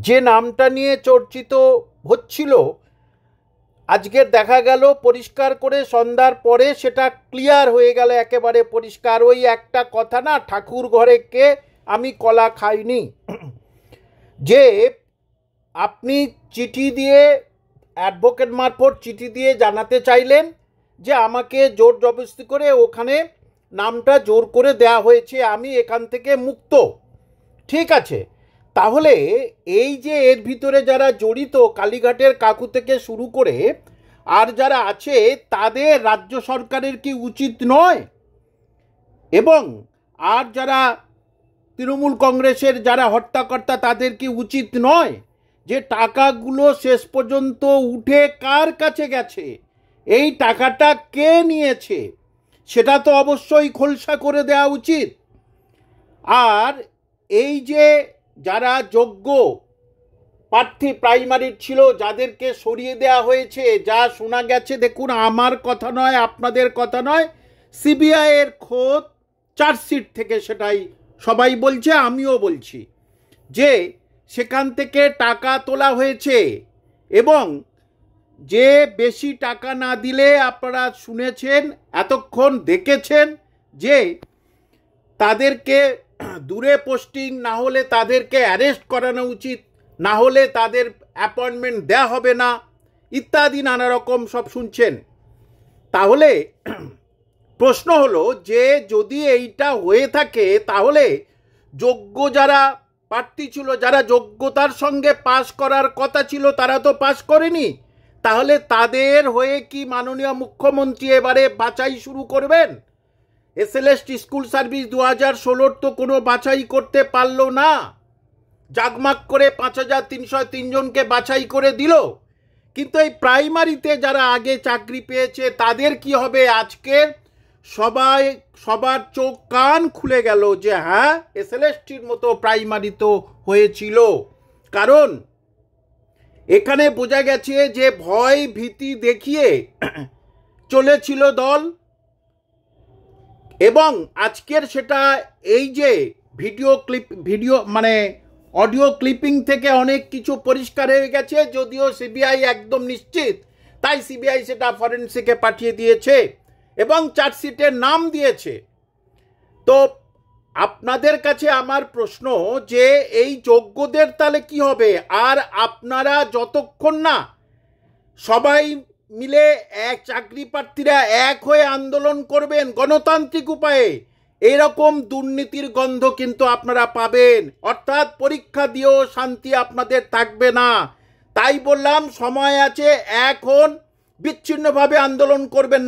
যে নামটা নিয়ে চর্চিত হচ্ছিল, আজকের দেখা গেল পরিষ্কার করে সন্ধ্যার পরে সেটা ক্লিয়ার হয়ে গেল, একেবারে পরিষ্কার। ওই একটা কথা না, ঠাকুর ঘরে কে, আমি কলা খাইনি, যে আপনি চিঠি দিয়ে, অ্যাডভোকেট মারফত চিঠি দিয়ে জানাতে চাইলেন যে আমাকে জোর জবরদস্তি করে ওখানে নামটা জোর করে দেয়া হয়েছে, আমি এখান থেকে মুক্ত। ঠিক আছে, তাহলে এই যে এর ভিতরে যারা জড়িত, কালীঘাটের কাকু থেকে শুরু করে আর যারা আছে, তাদের রাজ্য সরকারের কি উচিত নয়? এবং আর যারা তৃণমূল কংগ্রেসের যারা হত্যাকর্তা, তাদের কি উচিত নয় যে টাকাগুলো শেষ পর্যন্ত উঠে কার কাছে গেছে, এই টাকাটা কে নিয়েছে, সেটা তো অবশ্যই খোলসা করে দেওয়া উচিত। আর এই যে যারা যোগ্য প্রার্থী প্রাইমারির ছিল, যাদেরকে সরিয়ে দেওয়া হয়েছে, যা শোনা গেছে, দেখুন আমার কথা নয়, আপনাদের কথা নয়, সিবিআইয়ের খোদ চার্জশিট থেকে সেটাই সবাই বলছে, আমিও বলছি, যে সেখান থেকে টাকা তোলা হয়েছে। এবং যে বেশি টাকা না দিলে, আপনারা শুনেছেন, এতক্ষণ দেখেছেন যে তাদেরকে দূরে পোস্টিং না হলে তাদেরকে অ্যারেস্ট করানো উচিত, না হলে তাদের অ্যাপয়েন্টমেন্ট দেয়া হবে না, ইত্যাদি নানা রকম সব শুনছেন। তাহলে প্রশ্ন হলো যে যদি এইটা হয়ে থাকে, তাহলে যোগ্য যারা প্রার্থী ছিল, যারা যোগ্যতার সঙ্গে পাস করার কথা ছিল, তারা তো পাস করেনি। তাহলে তাদের হয়ে কি মাননীয় মুখ্যমন্ত্রী এবারে বাছাই শুরু করবেন? এসএলএস স্কুল সার্ভিস 2016 তো কোনো বাছাই করতে পারলো না, জাগমাগ করে 5303 জনকে বাছাই করে দিল। কিন্তু এই প্রাইমারিতে যারা আগে চাকরি পেয়েছে, তাদের কি হবে? আজকে সবার চোখ কান খুলে গেল যে হ্যাঁ, এসএলএসটির মতো প্রাইমারি তো হয়েছিল। কারণ এখানে বোঝা গেছে যে ভয় ভীতি দেখিয়ে চলেছিল দল। এবং আজকের সেটা এই যে ভিডিও মানে অডিও ক্লিপিং থেকে অনেক কিছু পরিষ্কার হয়ে গেছে, যদিও সিবিআই একদম নিশ্চিত, তাই সিবিআই সেটা ফরেন্সিকে পাঠিয়ে দিয়েছে এবং চার্জশিটের নাম দিয়েছে। তো আপনাদের কাছে আমার প্রশ্ন যে এই যোগ্যদের তাহলে কি হবে? আর আপনারা যতক্ষণ না সবাই মিলে চাকরি প্রার্থীরা এক হয়ে আন্দোলন করবেন গণতান্ত্রিক উপায়ে, এরকম দুর্নীতির গন্ধ কিন্তু আপনারা পাবেন, অর্থাৎ পরীক্ষা দিয়েও শান্তি আপনাদের থাকবে না। তাই বললাম, সময় আছে, এখন বিচ্ছিন্নভাবে আন্দোলন করবেন।